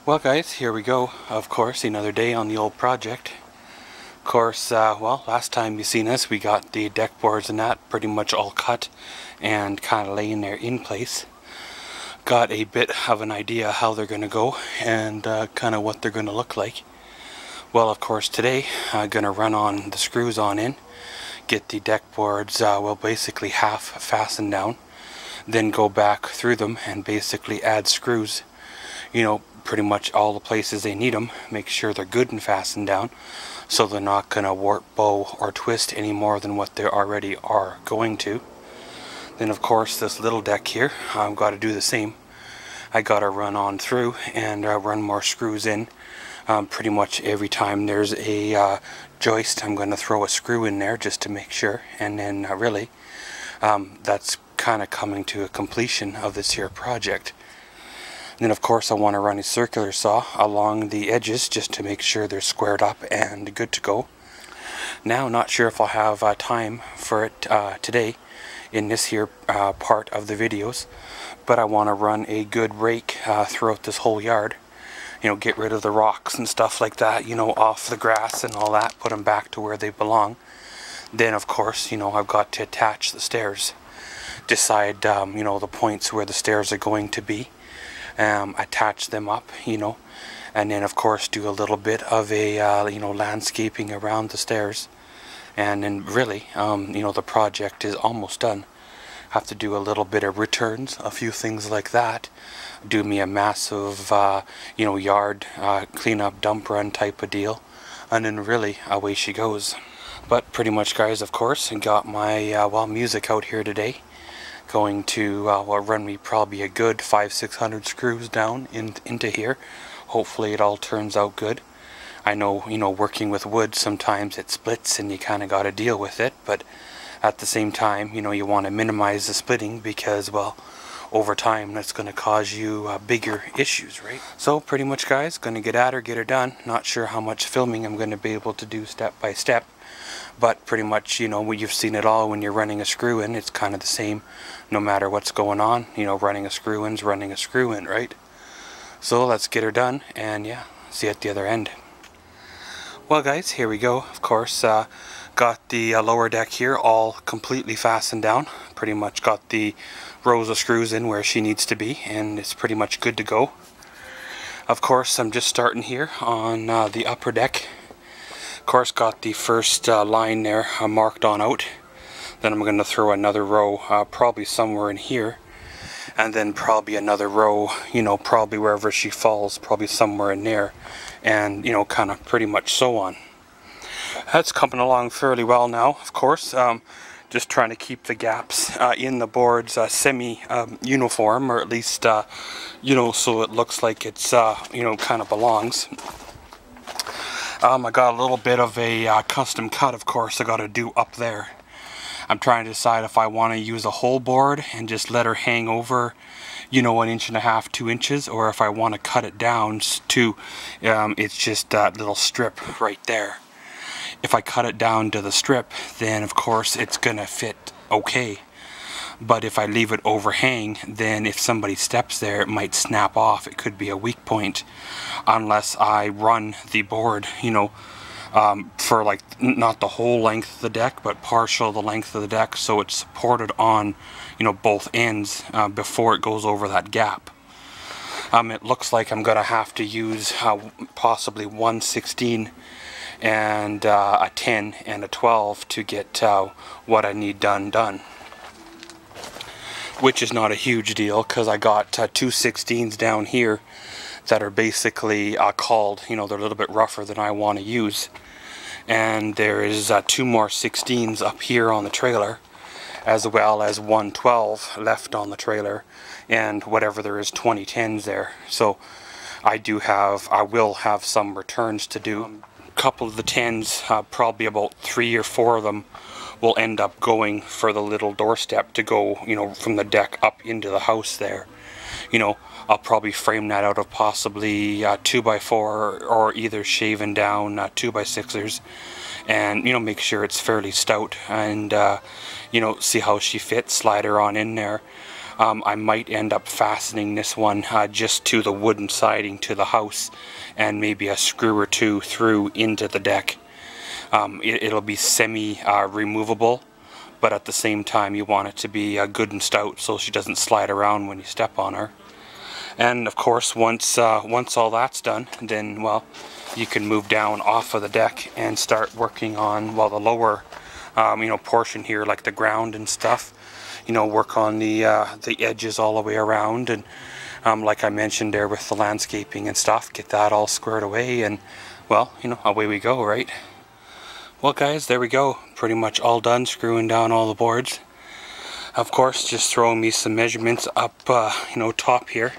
Well guys, here we go. Of course, another day on the old project. Of course, well, last time you seen us, we got the deck boards and that pretty much all cut and kind of laying there in place. Got a bit of an idea how they're going to go and kind of what they're going to look like. Well, of course, today I'm going to run on the screws on in, get the deck boards, well, basically half fastened down, then go back through them and basically add screws, you know, pretty much all the places they need them, make sure they're good and fastened down so they're not going to warp, bow, or twist any more than what they already are going to. Then of course this little deck here, I've got to do the same. I got to run on through and run more screws in. Pretty much every time there's a joist, I'm going to throw a screw in there just to make sure, and then really that's kind of coming to a completion of this here project. And then of course I want to run a circular saw along the edges just to make sure they're squared up and good to go. Now, not sure if I'll have time for it today in this here part of the videos, but I want to run a good rake throughout this whole yard. You know, get rid of the rocks and stuff like that, you know, off the grass and all that, put them back to where they belong. Then of course, you know, I've got to attach the stairs, decide you know, the points where the stairs are going to be. Attach them up, you know, and then of course do a little bit of a you know, landscaping around the stairs, and then really you know, the project is almost done. Have to do a little bit of returns, a few things like that, do me a massive you know, yard cleanup dump run type of deal, and then really away she goes. But pretty much guys, of course, I got my well, music out here today. Going to well, run me probably a good 500-600 screws down into here. Hopefully it all turns out good. I know, you know, working with wood, sometimes it splits and you kind of got to deal with it, but at the same time, you know, you want to minimize the splitting because, well, over time that's going to cause you bigger issues, right? So pretty much guys, going to get at her, get her done. Not sure how much filming I'm going to be able to do step by step, but pretty much, you know, you've seen it all when you're running a screw in. It's kind of the same no matter what's going on. You know, running a screw in's running a screw in, right? So let's get her done and yeah, see you at the other end. Well guys, here we go. Of course, got the lower deck here all completely fastened down. Pretty much got the rows of screws in where she needs to be, and it's pretty much good to go. Of course, I'm just starting here on the upper deck. Of course, got the first line there marked on out. Then I'm going to throw another row probably somewhere in here, and then probably another row, you know, probably wherever she falls, probably somewhere in there, and you know, kind of pretty much so on. That's coming along fairly well now. Of course, just trying to keep the gaps in the boards semi-uniform, or at least you know, so it looks like it's you know, kind of belongs. I got a little bit of a custom cut, of course, I got to do up there. I'm trying to decide if I want to use a whole board and just let her hang over, you know, 1.5 inches, 2 inches, or if I want to cut it down to, it's just that little strip right there. If I cut it down to the strip, then of course it's gonna fit okay. But if I leave it overhang, then if somebody steps there, it might snap off. It could be a weak point, unless I run the board, you know, for like not the whole length of the deck, but partial the length of the deck, so it's supported on, you know, both ends before it goes over that gap. It looks like I'm gonna have to use possibly 1/16 and a 10 and a 12 to get what I need done. Which is not a huge deal, because I got 2 16s down here that are basically called, you know, they're a little bit rougher than I want to use. And there is 2 more 16s up here on the trailer, as well as 1 12 left on the trailer, and whatever there is 20 10s there. So I will have some returns to do. A couple of the 10s, probably about 3 or 4 of them, will end up going for the little doorstep to go, you know, from the deck up into the house there. You know, I'll probably frame that out of possibly 2x4 or either shaven down 2x6ers, and you know, make sure it's fairly stout, and you know, see how she fits, slide her on in there. I might end up fastening this one just to the wooden siding to the house, and maybe a screw or two through into the deck. It'll be semi removable, but at the same time you want it to be good and stout so she doesn't slide around when you step on her. And of course, once all that's done, then, well, you can move down off of the deck and start working on, well, the lower portion here, like the ground and stuff. Work on the edges all the way around, and like I mentioned there with the landscaping and stuff, get that all squared away, and, well, away we go, right? Well, guys, there we go. Pretty much all done screwing down all the boards. Of course, just throwing me some measurements up, top here.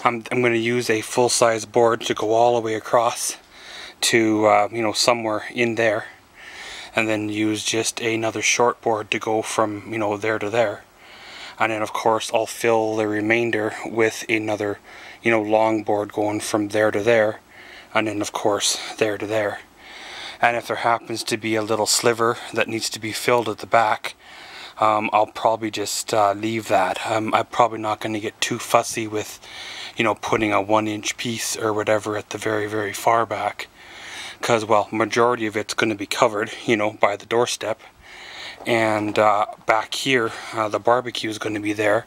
I'm going to use a full-size board to go all the way across to, somewhere in there. And then use just another short board to go from, there to there. And then, of course, I'll fill the remainder with another, long board going from there to there. And then, of course, there to there. And if there happens to be a little sliver that needs to be filled at the back, I'll probably just leave that. I'm probably not going to get too fussy with, putting a 1-inch piece or whatever at the very, very far back. Because, well, majority of it's going to be covered, by the doorstep. And back here, the barbecue is going to be there.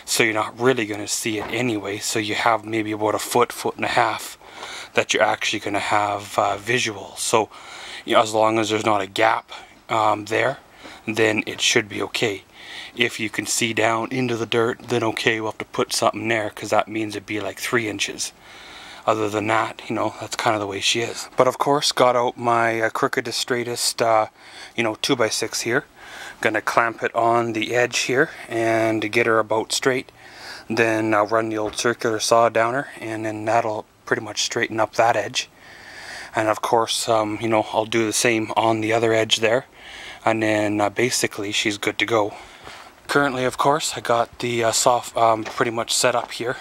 So you're not really going to see it anyway. So you have maybe about a foot and a half that you're actually going to have visual. So, as long as there's not a gap there, then it should be okay. If you can see down into the dirt, then okay, we'll have to put something there, because that means it'd be like 3 inches. Other than that, that's kind of the way she is. But of course, got out my crookedest, straightest, 2x6 here. Gonna clamp it on the edge here and to get her about straight. Then I'll run the old circular saw down her, and then that'll pretty much straighten up that edge. And of course, I'll do the same on the other edge there. And then basically she's good to go. Currently, of course, I got the saw pretty much set up here.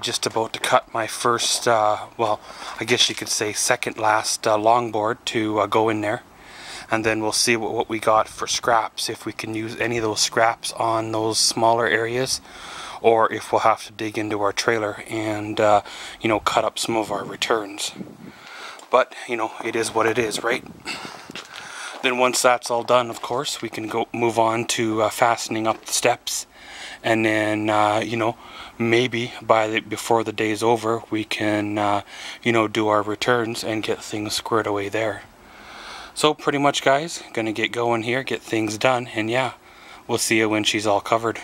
Just about to cut my first, well, I guess you could say second last longboard to go in there. And then we'll see what we got for scraps, if we can use any of those scraps on those smaller areas, or if we'll have to dig into our trailer and, cut up some of our returns. But, it is what it is, right? Then once that's all done, of course, we can move on to fastening up the steps. And then, maybe before the day's over, we can, do our returns and get things squared away there. So pretty much, guys, gonna get going here, get things done, and yeah, we'll see you when she's all covered.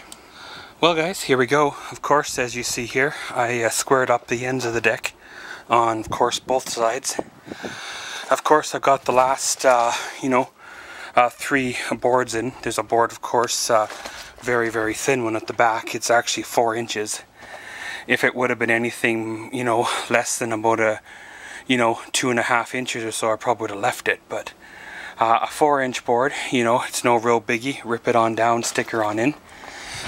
Well, guys, here we go. Of course, as you see here, I squared up the ends of the deck on, of course, both sides. Of course, I've got the last, 3 boards in. There's a board, of course, very, very thin one at the back. It's actually 4 inches. If it would have been anything, less than about a, 2.5 inches or so, I probably would have left it. But a 4-inch board, it's no real biggie. Rip it on down, stick her on in.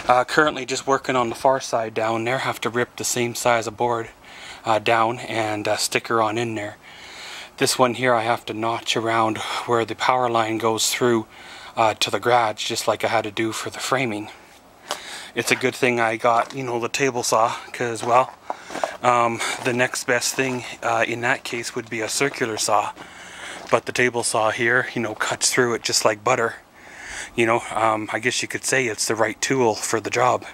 Currently just working on the far side down there. Have to rip the same size of board down and stick her on in there. This one here I have to notch around where the power line goes through to the garage, just like I had to do for the framing. It's a good thing I got, the table saw, because, well, the next best thing in that case would be a circular saw. But the table saw here, cuts through it just like butter. I guess you could say it's the right tool for the job.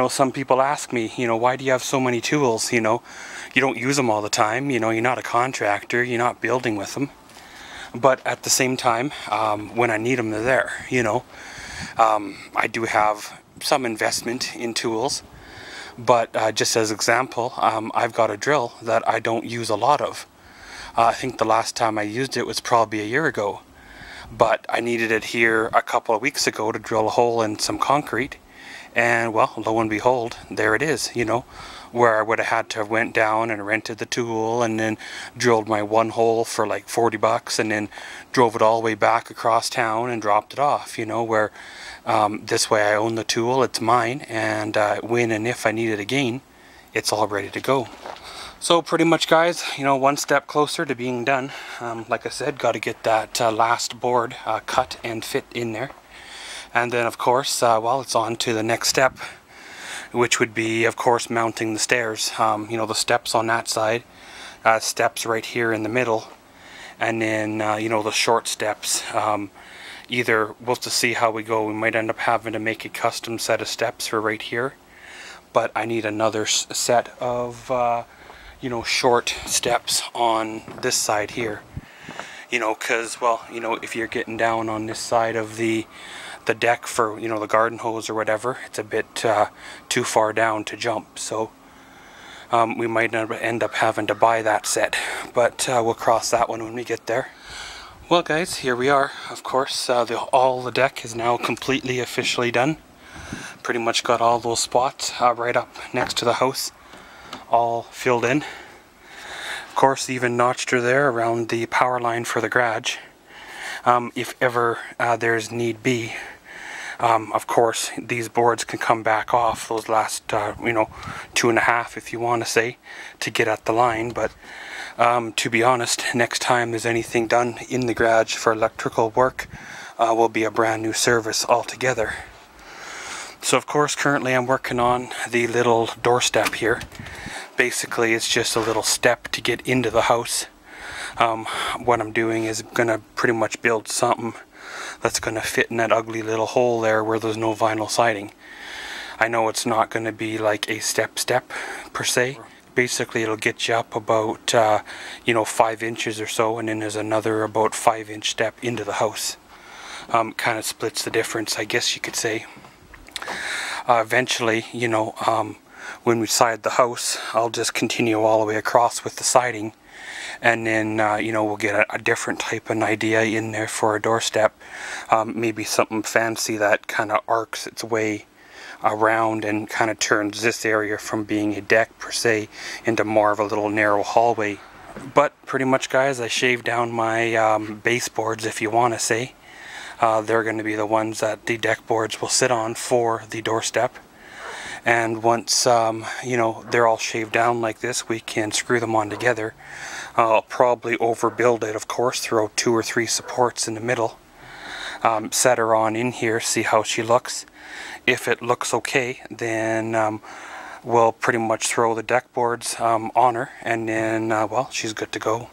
Some people ask me, why do you have so many tools? You don't use them all the time. You're not a contractor. You're not building with them. But at the same time, when I need them, they're there. I do have some investment in tools. But just as example, I've got a drill that I don't use a lot of. I think the last time I used it was probably a year ago. But I needed it here a couple of weeks ago to drill a hole in some concrete. And, well, lo and behold, there it is, where I would have had to have went down and rented the tool and then drilled my one hole for like $40 and then drove it all the way back across town and dropped it off, where this way I own the tool, it's mine, and when and if I need it again, it's all ready to go. So pretty much, guys, one step closer to being done. Like I said, got to get that last board cut and fit in there. And then of course, well, it's on to the next step, which would be of course mounting the stairs. You know, the steps on that side, steps right here in the middle, and then you know, the short steps. Either we'll have to see how we go. We might end up having to make a custom set of steps for right here, but I need another set of you know, short steps on this side here. You know, because, well, you know, if you're getting down on this side of the deck for, you know, the garden hose or whatever, it's a bit too far down to jump. So we might end up having to buy that set, but we'll cross that one when we get there. Well guys, here we are. Of course, all the deck is now completely officially done. Pretty much got all those spots right up next to the house all filled in. Of course, even notched her there around the power line for the garage. If ever there's need be, of course these boards can come back off, those last you know, 2.5 if you want to say, to get at the line. But to be honest, next time there's anything done in the garage for electrical work, will be a brand new service altogether. So of course currently I'm working on the little doorstep here. Basically it's just a little step to get into the house. What I'm doing is gonna pretty much build something that's gonna fit in that ugly little hole there where there's no vinyl siding. I know it's not gonna be like a step per se. Basically it'll get you up about you know, 5 inches or so, and then there's another about 5-inch step into the house. Kind of splits the difference, I guess you could say. Eventually, you know, when we side the house, I'll just continue all the way across with the siding, and then you know, we'll get a different type of idea in there for a doorstep. Maybe something fancy that kind of arcs its way around and kind of turns this area from being a deck per se into more of a little narrow hallway. But pretty much guys, I shaved down my baseboards, if you want to say. They're going to be the ones that the deck boards will sit on for the doorstep. And once you know, they're all shaved down like this, we can screw them on together. I'll probably overbuild it, of course, throw 2 or 3 supports in the middle. Set her on in here, see how she looks. If it looks okay, then we'll pretty much throw the deck boards on her, and then well, she's good to go.